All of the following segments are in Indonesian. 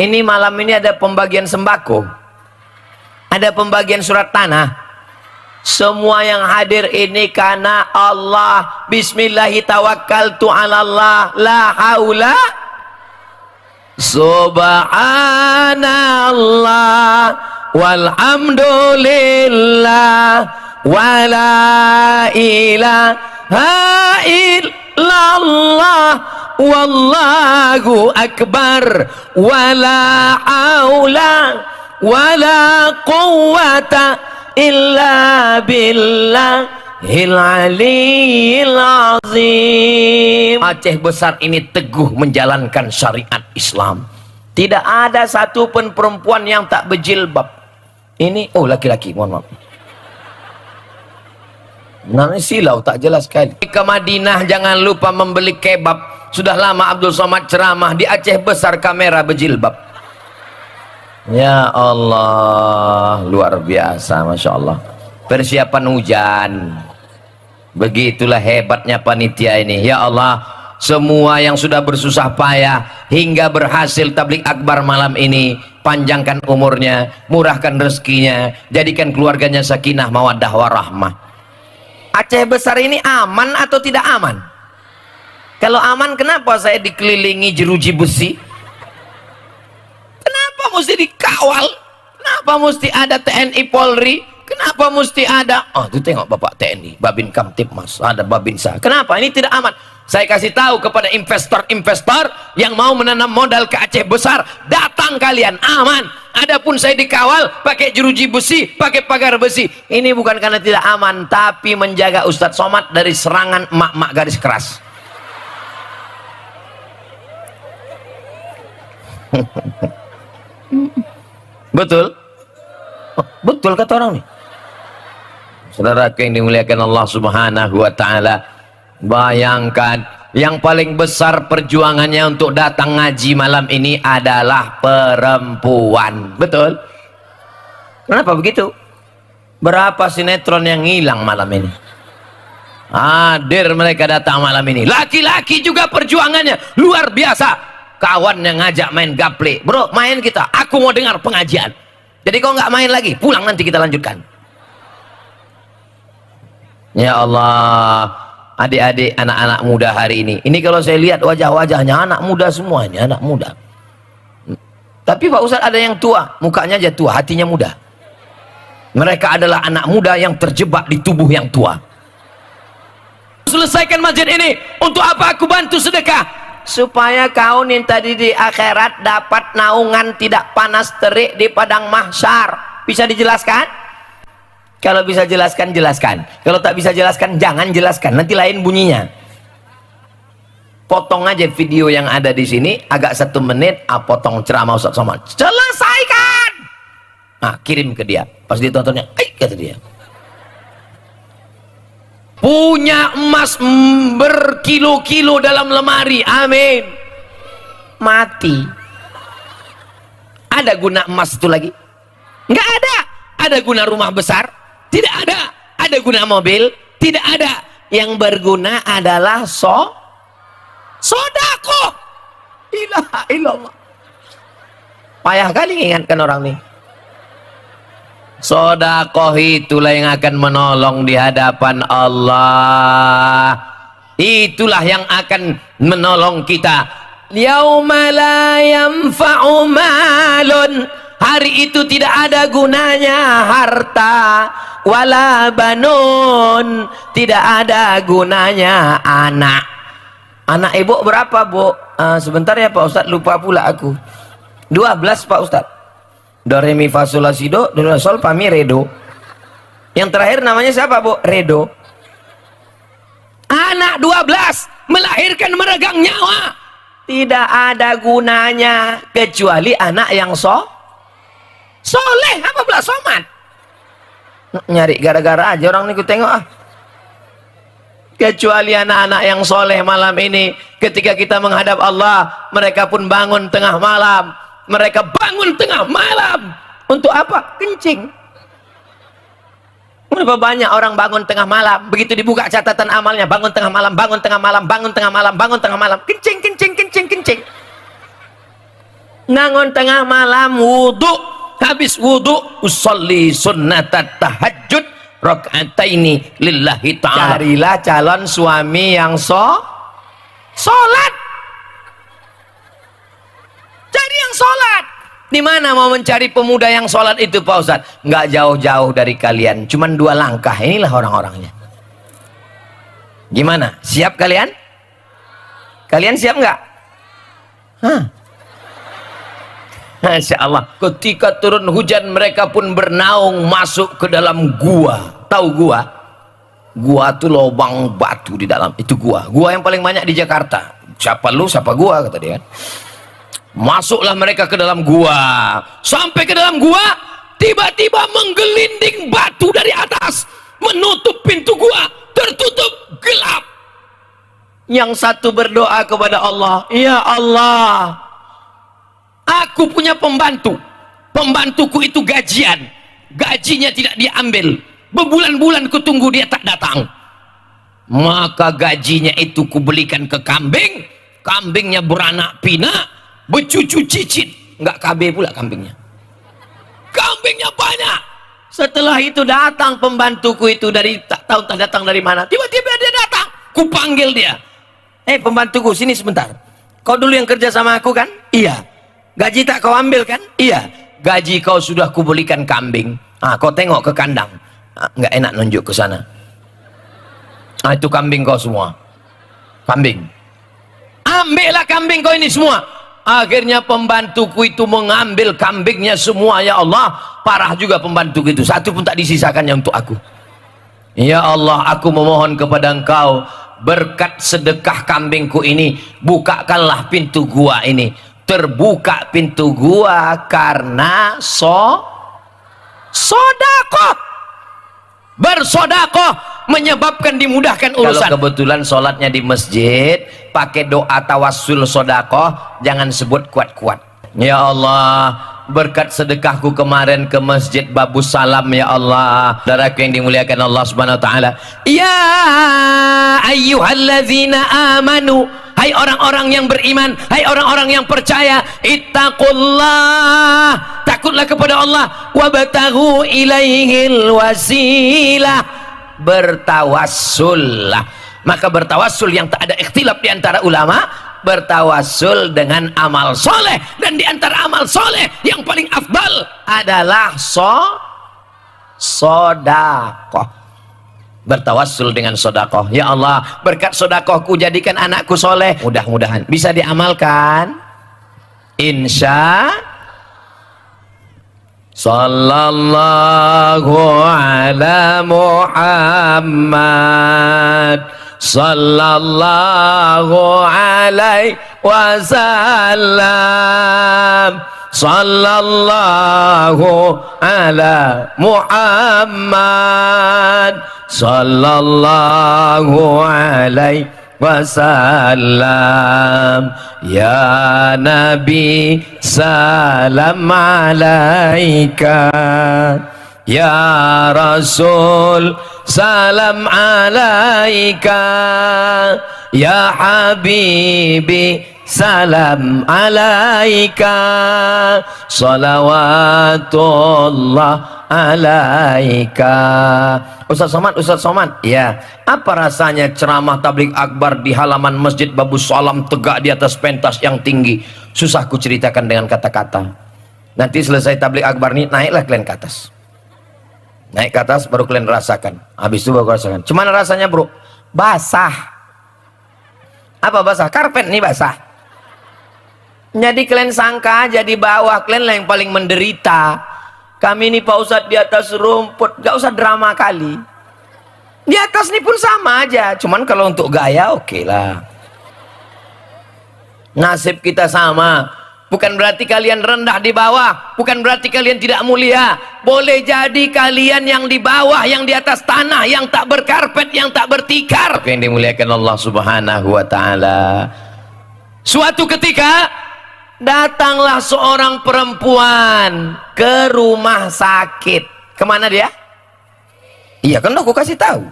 Ini malam ini ada pembagian sembako, ada pembagian surat tanah. Semua yang hadir ini karena Allah. Bismillahi tawakkaltu ala Allah, la haula. Subhanallah walhamdulillah wala ilaha illallah wallahu akbar wala haula wala quwwata illa billahil aliyil azim. Aceh Besar ini teguh menjalankan syariat Islam. Tidak ada satupun perempuan yang tak berjilbab. Ini laki-laki, mohon maaf. Nah, silau tak jelas sekali. Ke Madinah jangan lupa membeli kebab. Sudah lama Abdul Somad ceramah di Aceh Besar kamera berjilbab. Ya Allah, luar biasa, Masya Allah. Persiapan hujan. Begitulah hebatnya panitia ini. Ya Allah, semua yang sudah bersusah payah hingga berhasil tablik akbar malam ini, panjangkan umurnya, murahkan rezekinya, jadikan keluarganya sakinah mawaddah warahmah. Aceh Besar ini aman atau tidak aman? Kalau aman, kenapa saya dikelilingi jeruji besi? Kenapa mesti dikawal? Kenapa mesti ada TNI Polri? Kenapa mesti ada? Oh, itu tengok Bapak TNI, Babin Kamtipmas, ada Babinsa. Kenapa? Ini tidak aman. Saya kasih tahu kepada investor-investor yang mau menanam modal ke Aceh Besar, datang kalian, aman. Adapun saya dikawal pakai jeruji besi, pakai pagar besi. Ini bukan karena tidak aman, tapi menjaga Ustadz Somad dari serangan emak-emak garis keras. Betul? Betul kata orang nih. Saudara yang dimuliakan Allah Subhanahu wa Ta'ala, bayangkan yang paling besar perjuangannya untuk datang ngaji malam ini adalah perempuan. Betul? Kenapa begitu? Berapa sinetron yang hilang malam ini? Hadir mereka datang malam ini. Laki-laki juga perjuangannya luar biasa. Kawan yang ngajak main gaple, bro main kita, aku mau dengar pengajian. Jadi kau nggak main lagi, pulang nanti kita lanjutkan. Ya Allah, adik-adik anak-anak muda hari ini kalau saya lihat wajah-wajahnya anak muda semuanya, anak muda. Tapi Pak Ustadz ada yang tua, mukanya aja tua, hatinya muda. Mereka adalah anak muda yang terjebak di tubuh yang tua. Selesaikan masjid ini, untuk apa aku bantu sedekah? Supaya kau nih tadi di akhirat dapat naungan tidak panas terik di padang mahsyar. Bisa dijelaskan? Kalau bisa jelaskan, jelaskan. Kalau tak bisa jelaskan, jangan jelaskan. Nanti lain bunyinya. Potong aja video yang ada di sini, agak 1 menit, potong ceramah Ustadz Somad. Selesaikan! Nah, kirim ke dia. Pas dia tontonnya, kata dia. Punya emas berkilo-kilo dalam lemari, amin. Mati. Ada guna emas itu lagi? Nggak ada. Ada guna rumah besar? Tidak ada. Ada guna mobil? Tidak ada. Yang berguna adalah sodako. Ilaha illallah. Payah kali ingatkan orang nih. Sodakoh itulah yang akan menolong di hadapan Allah. Itulah yang akan menolong kita. Yauma la yanfa'u malun. Hari itu tidak ada gunanya harta, wala banun. Tidak ada gunanya anak. Anak ibu berapa, Bu? Sebentar ya Pak Ustadz, lupa pula aku. 12 Pak Ustadz. Do re mi fa sol la si do sol fa mi re do. Yang terakhir namanya siapa, Bu? Redo. Anak 12 melahirkan meregang nyawa. Tidak ada gunanya kecuali anak yang soleh. Apa pula Somad? Nyari gara-gara aja orang nih, ku tengok Kecuali anak-anak yang soleh malam ini, ketika kita menghadap Allah, mereka pun bangun tengah malam. Mereka bangun tengah malam untuk apa? Kencing. Berapa banyak orang bangun tengah malam, begitu dibuka catatan amalnya, bangun tengah malam, bangun tengah malam, bangun tengah malam, bangun tengah malam, kencing, kencing, kencing, kencing. ngangon tengah malam wudu, habis wudu usolli sunnatat tahajud rakaataini lillahi ta'ala. Carilah calon suami yang sholat. Cari yang sholat. Di mana mau mencari pemuda yang sholat itu Pak Ustadz? Nggak jauh-jauh dari kalian, cuman 2 langkah. Inilah orang-orangnya. Gimana? Siap kalian? Kalian siap nggak? Masya Allah. Ketika turun hujan mereka pun bernaung masuk ke dalam gua. Tahu gua? Gua tuh lubang batu di dalam. Itu gua yang paling banyak di Jakarta. Siapa lu, siapa gua, kata dia kan. Masuklah mereka ke dalam gua. Sampai ke dalam gua, tiba-tiba menggelinding batu dari atas, menutup pintu gua, tertutup, gelap. Yang satu berdoa kepada Allah, ya Allah, aku punya pembantu, pembantuku itu gajian, gajinya tidak diambil, berbulan-bulan kutunggu dia tak datang, maka gajinya itu kubelikan ke kambing, kambingnya beranak pinak, bercucu cicit, nggak KB pula kambingnya banyak. Setelah itu datang pembantuku itu dari tak tahu tak datang dari mana, tiba-tiba dia datang, kupanggil dia, pembantuku sini sebentar, kau dulu yang kerja sama aku kan? Iya. Gaji tak kau ambil kan? Iya. Gaji kau sudah kubelikan kambing. Kau tengok ke kandang. Nggak enak nunjuk ke sana. Itu kambing kau semua. Kambing. Ambillah kambing kau ini semua. Akhirnya pembantuku itu mengambil kambingnya semua. Ya Allah, parah juga pembantuku itu. Satu pun tak disisakannya untuk aku. Ya Allah, aku memohon kepada Engkau, berkat sedekah kambingku ini, bukakanlah pintu gua ini. Terbuka pintu gua karena sodakoh. Bersodakoh menyebabkan dimudahkan urusan. Kalau kebetulan sholatnya di masjid, pakai doa tawassul sodakoh, jangan sebut kuat-kuat. Ya Allah, berkat sedekahku kemarin ke masjid Babus Salam, ya Allah, saudaraku yang dimuliakan Allah Subhanahu wa taala. Ya ayyuhalladzina amanu, hai orang-orang yang beriman, hai orang-orang yang percaya, ittaqullah, takutlah kepada Allah, wabtaghu ilaihil wasilah, bertawassullah. Maka bertawassul yang tak ada ikhtilaf di antara ulama, bertawassul dengan amal soleh, dan di antara amal soleh yang paling afdal adalah sodakoh. Bertawassul dengan sodakoh. Ya Allah, berkat sodakohku jadikan anakku soleh. Mudah-mudahan bisa diamalkan, insya. Sallallahu ala Muhammad, sallallahu alaihi wasallam, sallallahu ala Muhammad, sallallahu alaihi wasallam. Ya Nabi salam alaika, ya Rasul salam alaika, ya Habibi salam alaika, salawatullah alaika. Ustaz Somad, ya, apa rasanya ceramah tabligh akbar di halaman masjid Babus Salam, tegak di atas pentas yang tinggi? Susah ku ceritakan dengan kata-kata. Nanti selesai tabligh akbar nih, naiklah kalian ke atas. Naik ke atas baru kalian rasakan. Habis itu baru rasakan. Cuman rasanya bro, basah. Apa basah? Karpet nih basah. Jadi kalian sangka aja di bawah kalian lah yang paling menderita. Kami ini Pak Ustadz di atas rumput, gak usah drama kali. Di atas ini pun sama aja, cuman kalau untuk gaya oke lah. Nasib kita sama. Bukan berarti kalian rendah di bawah, bukan berarti kalian tidak mulia. Boleh jadi kalian yang di bawah, yang di atas tanah, yang tak berkarpet, yang tak bertikar, yang dimuliakan Allah Subhanahu wa taala. Suatu ketika datanglah seorang perempuan ke rumah sakit. Kemana dia? Iya kan aku kasih tahu.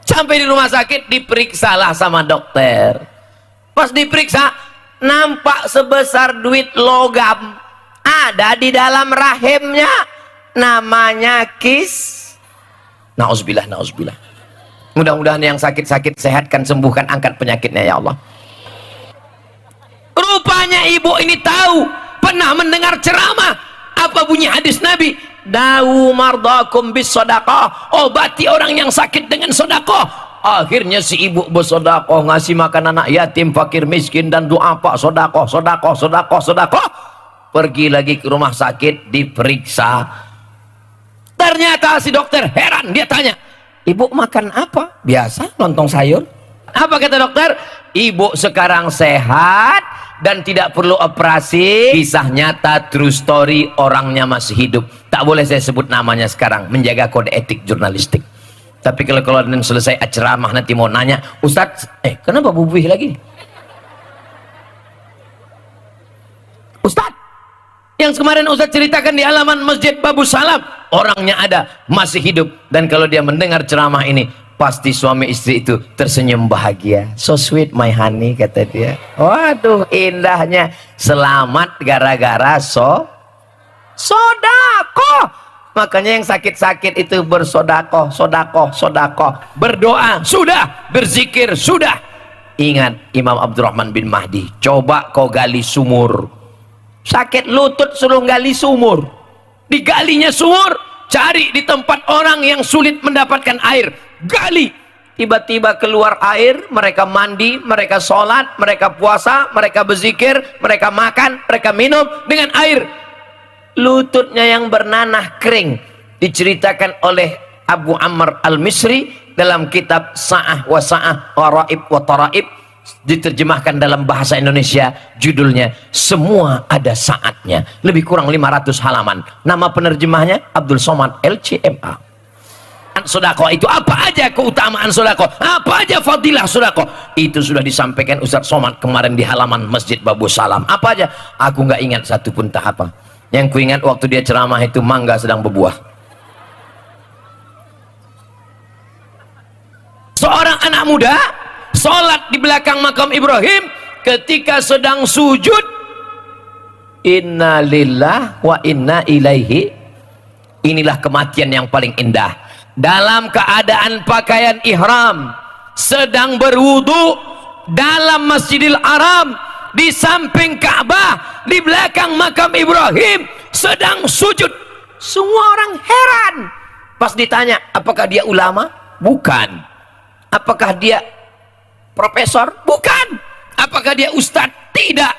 Sampai di rumah sakit, diperiksalah sama dokter. Pas diperiksa, nampak sebesar duit logam, ada di dalam rahimnya, namanya kis. Nauzubillah, nauzubillah. Mudah-mudahan yang sakit-sakit sehatkan, sembuhkan, angkat penyakitnya ya Allah. Rupanya ibu ini tahu, pernah mendengar ceramah. Apa bunyi hadis Nabi? Dawu mardakum bis sedekah, obati orang yang sakit dengan sedekah. Akhirnya si ibu bersedekah, ngasih makan anak yatim, fakir, miskin, dan doa pak sedekah, sedekah, sedekah, sedekah. Pergi lagi ke rumah sakit, diperiksa. Ternyata si dokter heran, dia tanya, ibu makan apa? Biasa, lontong sayur. Apa kata dokter? Ibu sekarang sehat dan tidak perlu operasi. Kisah nyata, true story, orangnya masih hidup. Tak boleh saya sebut namanya sekarang, menjaga kode etik jurnalistik. Tapi kalau selesai ceramah nanti mau nanya, Ustadz, kenapa bubuih lagi? Ustadz, yang kemarin Ustadz ceritakan di halaman Masjid Babus Salam, orangnya ada, masih hidup. Dan kalau dia mendengar ceramah ini, pasti suami istri itu tersenyum bahagia. So sweet my honey, kata dia. Waduh, indahnya. Selamat gara-gara sodako. Makanya yang sakit-sakit itu bersodakoh, sodakoh, sodakoh. Berdoa, sudah. Berzikir, sudah. Ingat Imam Abdurrahman bin Mahdi, coba kau gali sumur. Sakit lutut suruh gali sumur. Digalinya sumur, cari di tempat orang yang sulit mendapatkan air. Gali. Tiba-tiba keluar air, mereka mandi, mereka sholat, mereka puasa, mereka berzikir, mereka makan, mereka minum dengan air. Lututnya yang bernanah kering. Diceritakan oleh Abu Ammar Al-Misri dalam kitab Sa'ah wa Sa'ah wa Ra'ib wa Taraib, diterjemahkan dalam bahasa Indonesia, judulnya Semua Ada Saatnya, lebih kurang 500 halaman. Nama penerjemahnya Abdul Somad LCMA. Sedekah itu apa aja keutamaan sedekah, apa aja fadilah sedekah, itu sudah disampaikan Ustaz Somad kemarin di halaman Masjid Babus Salam. Apa aja? Aku nggak ingat satu pun tahap. Yang kuingat waktu dia ceramah itu mangga sedang berbuah. Seorang anak muda sholat di belakang makam Ibrahim, ketika sedang sujud, inna lillah wa inna ilaihi. Inilah kematian yang paling indah. Dalam keadaan pakaian ihram, sedang berwudu dalam Masjidil Haram, di samping Ka'bah, di belakang makam Ibrahim, sedang sujud. Semua orang heran. Pas ditanya, apakah dia ulama? Bukan. Apakah dia profesor? Bukan. Apakah dia ustadz? Tidak.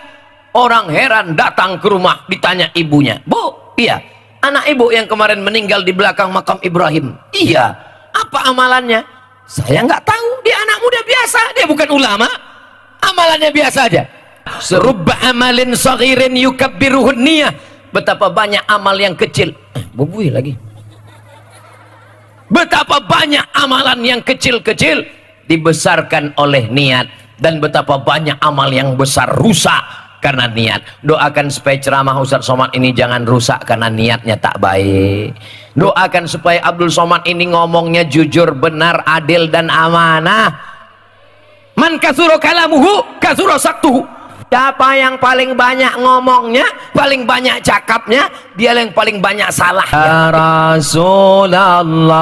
Orang heran, datang ke rumah, ditanya ibunya, Bu, iya, anak ibu yang kemarin meninggal di belakang makam Ibrahim. Iya. Apa amalannya? Saya nggak tahu. Dia anak muda biasa, dia bukan ulama. Amalannya biasa aja. Serubba amalin saghirin yukabbiruhun niyah. Betapa banyak amal yang kecil. Bubui lagi. Betapa banyak amalan yang kecil-kecil dibesarkan oleh niat, dan betapa banyak amal yang besar rusak karena niat. Doakan supaya ceramah Ustaz Somad ini jangan rusak karena niatnya tak baik. Doakan supaya Abdul Somad ini ngomongnya jujur, benar, adil, dan amanah. Man kasuro kalamuhu kasuro saktuhu. Siapa yang paling banyak ngomongnya, paling banyak cakapnya, dia yang paling banyak salahnya. Ya Rasulullah,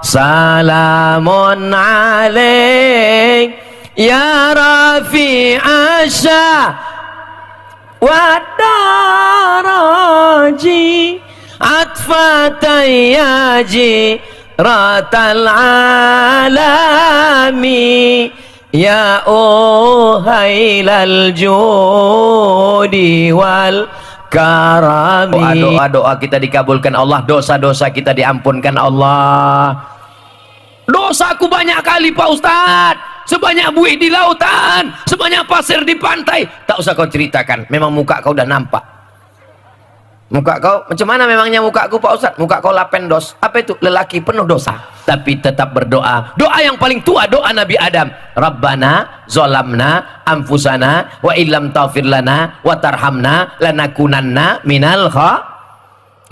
salamun alaik, ya Rafi'asya wa daraji, atfatayyaji ratal alami, ya uhailal judi wal karami. Doa-doa kita dikabulkan Allah, dosa-dosa kita diampunkan Allah. Dosaku banyak kali Pak Ustadz, sebanyak buih di lautan, sebanyak pasir di pantai. Tak usah kau ceritakan, memang muka kau udah nampak. Muka kau, macam mana memangnya mukaku Pak Ustadz? Muka kau lapendos. Apa itu? Lelaki penuh dosa. Tapi tetap berdoa. Doa yang paling tua, doa Nabi Adam. Rabbana zolamna anfusana wa illam taghfir lana wa tarhamna lanakunanna minal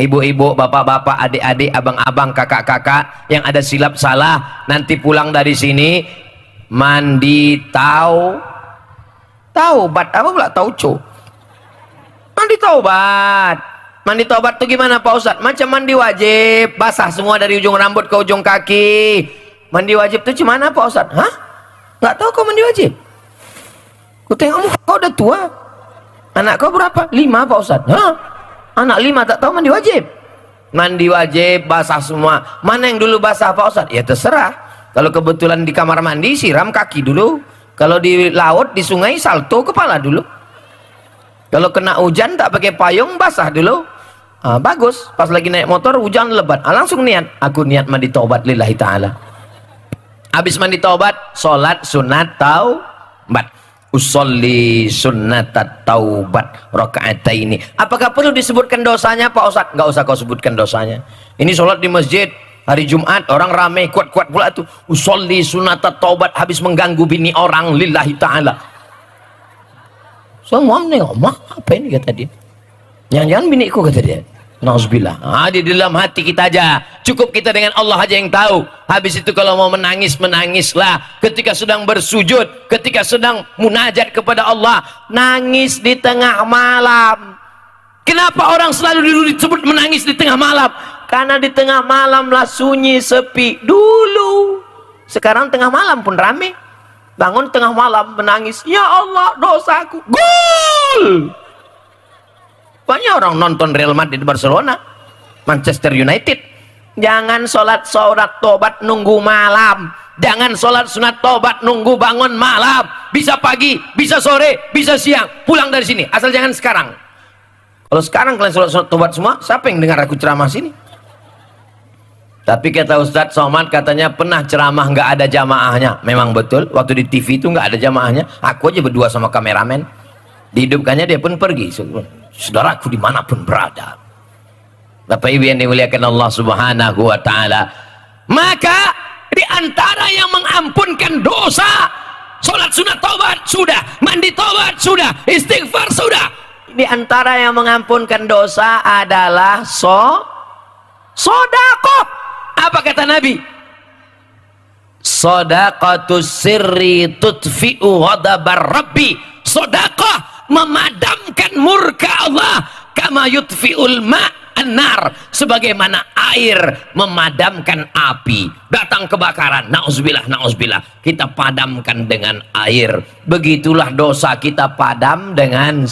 Ibu-ibu, bapak-bapak, adik-adik, abang-abang, kakak-kakak yang ada silap salah, nanti pulang dari sini mandi tahu Taubat apa pula tauco? Mandi taubat. Mandi taubat tuh gimana Pak Ustadz? Macam mandi wajib, basah semua dari ujung rambut ke ujung kaki. Mandi wajib tuh gimana Pak Ustadz? Hah? Nggak tahu kau mandi wajib? Ku tengok kau udah tua. Anak kau berapa? 5 Pak Ustadz. Hah? Anak 5 tak tahu mandi wajib? Mandi wajib, basah semua. Mana yang dulu basah Pak Ustadz? Ya terserah. Kalau kebetulan di kamar mandi, siram kaki dulu. Kalau di laut, di sungai, salto kepala dulu. Kalau kena hujan tak pakai payung, basah dulu. Bagus. Pas lagi naik motor hujan lebat, langsung niat, aku niat mandi taubat lillahi ta'ala. Habis mandi taubat, sholat sunat taubat. Usolli sunnatat taubat rakaataini. Apakah perlu disebutkan dosanya Pak Ustadz? Nggak usah kau sebutkan dosanya. Ini sholat di masjid hari Jumat, orang ramai kuat-kuat pula tuh. Usolli sunnatat taubat, habis mengganggu bini orang lillahi ta'ala. Semua menengok, apa ini kata dia? Jangan-jangan biniku kata dia. Nauzubillah. Di dalam hati kita aja. Cukup kita dengan Allah aja yang tahu. Habis itu kalau mau menangis, menangislah. Ketika sedang bersujud, ketika sedang munajat kepada Allah, nangis di tengah malam. Kenapa orang selalu disebut menangis di tengah malam? Karena di tengah malam lah sunyi, sepi dulu. Sekarang tengah malam pun rame. Bangun tengah malam menangis, ya Allah dosaku, gol. Banyak orang nonton Real Madrid, Barcelona, Manchester United. Jangan sholat tobat nunggu malam. Jangan sholat sunat tobat nunggu bangun malam. Bisa pagi, bisa sore, bisa siang. Pulang dari sini, asal jangan sekarang. Kalau sekarang kalian sholat tobat semua, siapa yang dengar aku ceramah sini? Tapi kata Ustadz Somad, katanya pernah ceramah nggak ada jamaahnya. Memang betul, waktu di TV itu nggak ada jamaahnya. Aku aja berdua sama kameramen. Dihidupkannya dia pun pergi. Saudaraku dimanapun berada. Bapak Ibu yang dimuliakan Allah Subhanahu wa Ta'ala. Maka di antara yang mengampunkan dosa, sholat sunat taubat sudah, mandi taubat sudah, istighfar sudah. Di antara yang mengampunkan dosa adalah sodakoh. Apa kata Nabi? Sodaqatus sirri tutfi'u ghadabar rabbi. Sodakoh memadamkan murka Allah. Kama yutfi'ul ma'an-nar. Sebagaimana air memadamkan api. Datang kebakaran, na'udzubillah, na'udzubillah, kita padamkan dengan air. Begitulah dosa kita padam dengan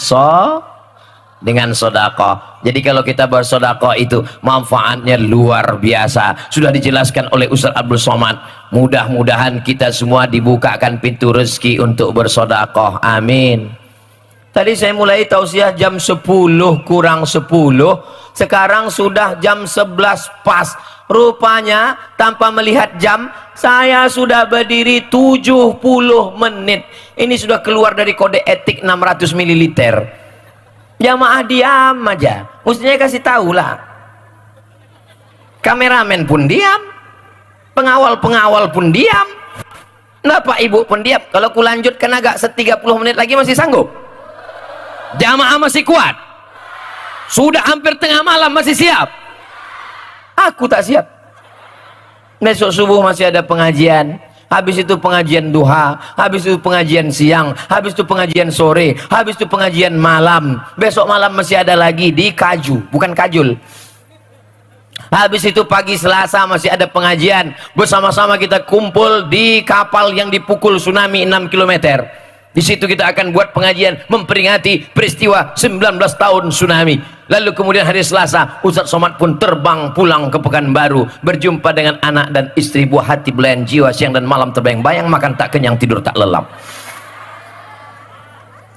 sedekah. Jadi kalau kita bersedekah itu manfaatnya luar biasa. Sudah dijelaskan oleh Ustaz Abdul Somad. Mudah-mudahan kita semua dibukakan pintu rezeki untuk bersedekah. Amin. Tadi saya mulai tausiah jam 10 kurang 10. Sekarang sudah jam 11 pas. Rupanya tanpa melihat jam, saya sudah berdiri 70 menit. Ini sudah keluar dari kode etik 600 ml. Jamaah diam aja, mestinya kasih tahu lah. Kameramen pun diam, pengawal pun diam, Bapak Ibu pun diam. Kalau ku lanjutkan agak 30 menit lagi masih sanggup? Jamaah masih kuat? Sudah hampir tengah malam masih siap? Aku tak siap. Besok subuh masih ada pengajian. Habis itu pengajian duha, habis itu pengajian siang, habis itu pengajian sore, habis itu pengajian malam. Besok malam masih ada lagi di Kaju, bukan Kajul. Habis itu pagi Selasa masih ada pengajian. Bersama-sama kita kumpul di kapal yang dipukul tsunami 6 km. Di situ kita akan buat pengajian memperingati peristiwa 19 tahun tsunami. Lalu kemudian hari Selasa Ustadz Somad pun terbang pulang ke Pekanbaru, berjumpa dengan anak dan istri, buah hati belayan jiwa, siang dan malam terbayang-bayang, makan tak kenyang, tidur tak lelap.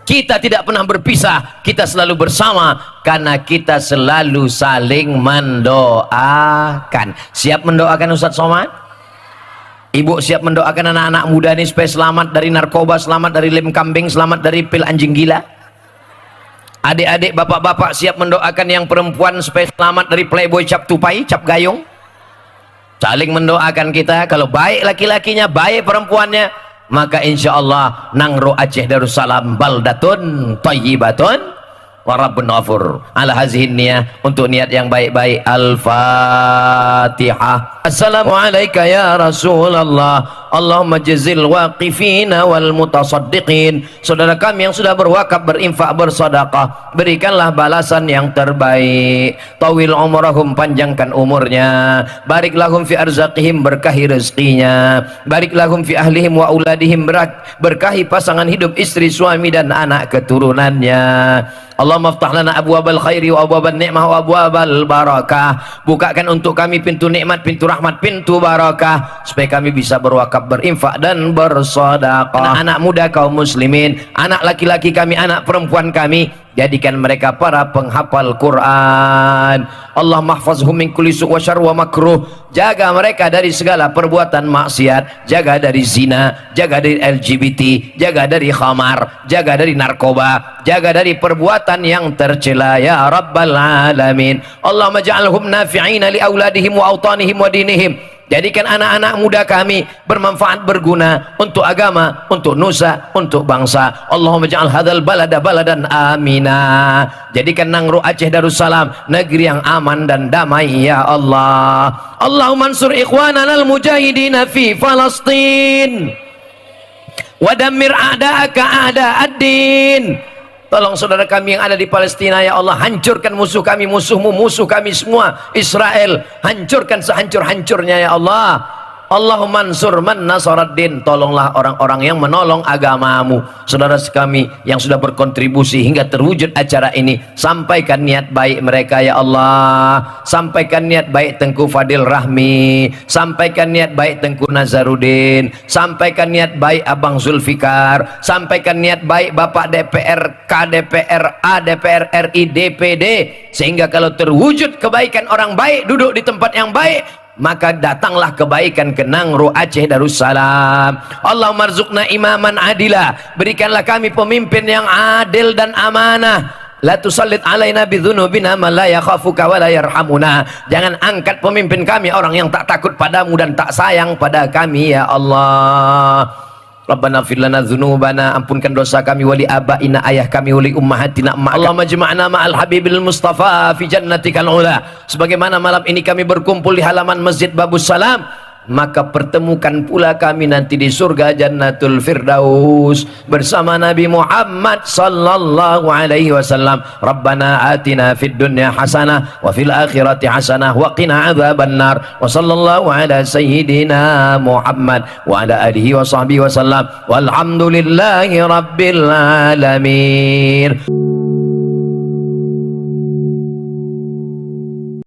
Kita tidak pernah berpisah, kita selalu bersama karena kita selalu saling mendoakan. Siap mendoakan Ustadz Somad? Ibu siap mendoakan anak-anak muda ini supaya selamat dari narkoba, selamat dari lem kambing, selamat dari pil anjing gila. Adik-adik, bapak-bapak siap mendoakan yang perempuan supaya selamat dari playboy cap tupai, cap gayung. Saling mendoakan kita. Kalau baik laki-lakinya, baik perempuannya, maka insya Allah Nangro Aceh Darussalam baldatun thayyibatun wa rabbun ghafur. Ala hazihi niyah, untuk niat yang baik-baik. Al-Fatihah. Assalamualaikum ya Rasulullah. Allahumma jazil waqifina wal mutasaddiqin. Saudara kami yang sudah berwakaf, berinfak, bersedekah, berikanlah balasan yang terbaik. Tawil umrahum, panjangkan umurnya. Barik lahum fi arzaqihim, berkahi rezekinya. Barik lahum fi ahlihim wa auladihim, berkahi pasangan hidup, istri, suami dan anak keturunannya. Allahumma aftah lana abwabal khairi wa abwabal ni'mah wa abwabal barakah. Bukakan untuk kami pintu nikmat, pintu rahmat, pintu barakah, supaya kami bisa berwakaf, berinfak dan bersedekah. Anak-anak muda kaum muslimin, anak laki-laki kami, anak perempuan kami, jadikan mereka para penghafal Quran. Allah mahfazhum min kulli su' wa syarr wa makruh. Jaga mereka dari segala perbuatan maksiat, jaga dari zina, jaga dari LGBT, jaga dari khamar, jaga dari narkoba, jaga dari perbuatan yang tercela ya rabbal alamin. Allahumma ja'alhum nafi'ina li auladihim wa autanihim wa dinihim. Jadikan anak-anak muda kami bermanfaat, berguna untuk agama, untuk nusa, untuk bangsa. Allahumma ja'al hadzal balada baladan amina. Jadikan Nangro Aceh Darussalam negeri yang aman dan damai ya Allah. Allahumma ansur ikhwanana al-mujahidina fi Falastin wa dammir a'da'aka a'da'ad-din. Tolong saudara kami yang ada di Palestina ya Allah, hancurkan musuh kami, musuhmu, musuh kami semua, Israel, hancurkan sehancur-hancurnya ya Allah. Allahumma ansur man nasaraddin, tolonglah orang-orang yang menolong agamamu. Saudara kami yang sudah berkontribusi hingga terwujud acara ini, sampaikan niat baik mereka ya Allah. Sampaikan niat baik Tengku Fadil Rahmi, sampaikan niat baik Tengku Nazaruddin, sampaikan niat baik Abang Zulfikar, sampaikan niat baik Bapak DPR, KDPR, ADPR RI, DPD, sehingga kalau terwujud kebaikan orang baik duduk di tempat yang baik, maka datanglah kebaikan ke Nangro Aceh Darussalam. Allahumma rzuqna imaman adila, berikanlah kami pemimpin yang adil dan amanah. La tusallit alaina bidzunubina man la yakhafuka wa la yarhamuna. Jangan angkat pemimpin kami orang yang tak takut padamu dan tak sayang pada kami ya Allah. Rabbana fir lana dzunubana, ampunkan dosa kami, wali abaina, ayah kami, wali ummahatina. Allahumma jama'na ma'al habibil mustafa fi jannatikal ula. Sebagaimana malam ini kami berkumpul di halaman Masjid Babus Salam, maka pertemukan pula kami nanti di surga Jannatul Firdaus bersama Nabi Muhammad sallallahu alaihi wasallam. Rabbana atina fid dunya hasanah wa fil akhirati hasanah wa qina adzabannar. Wa sallallahu ala sayyidina Muhammad wa ala alihi wa sahbihi wasallam. Walhamdulillahi rabbil alamin.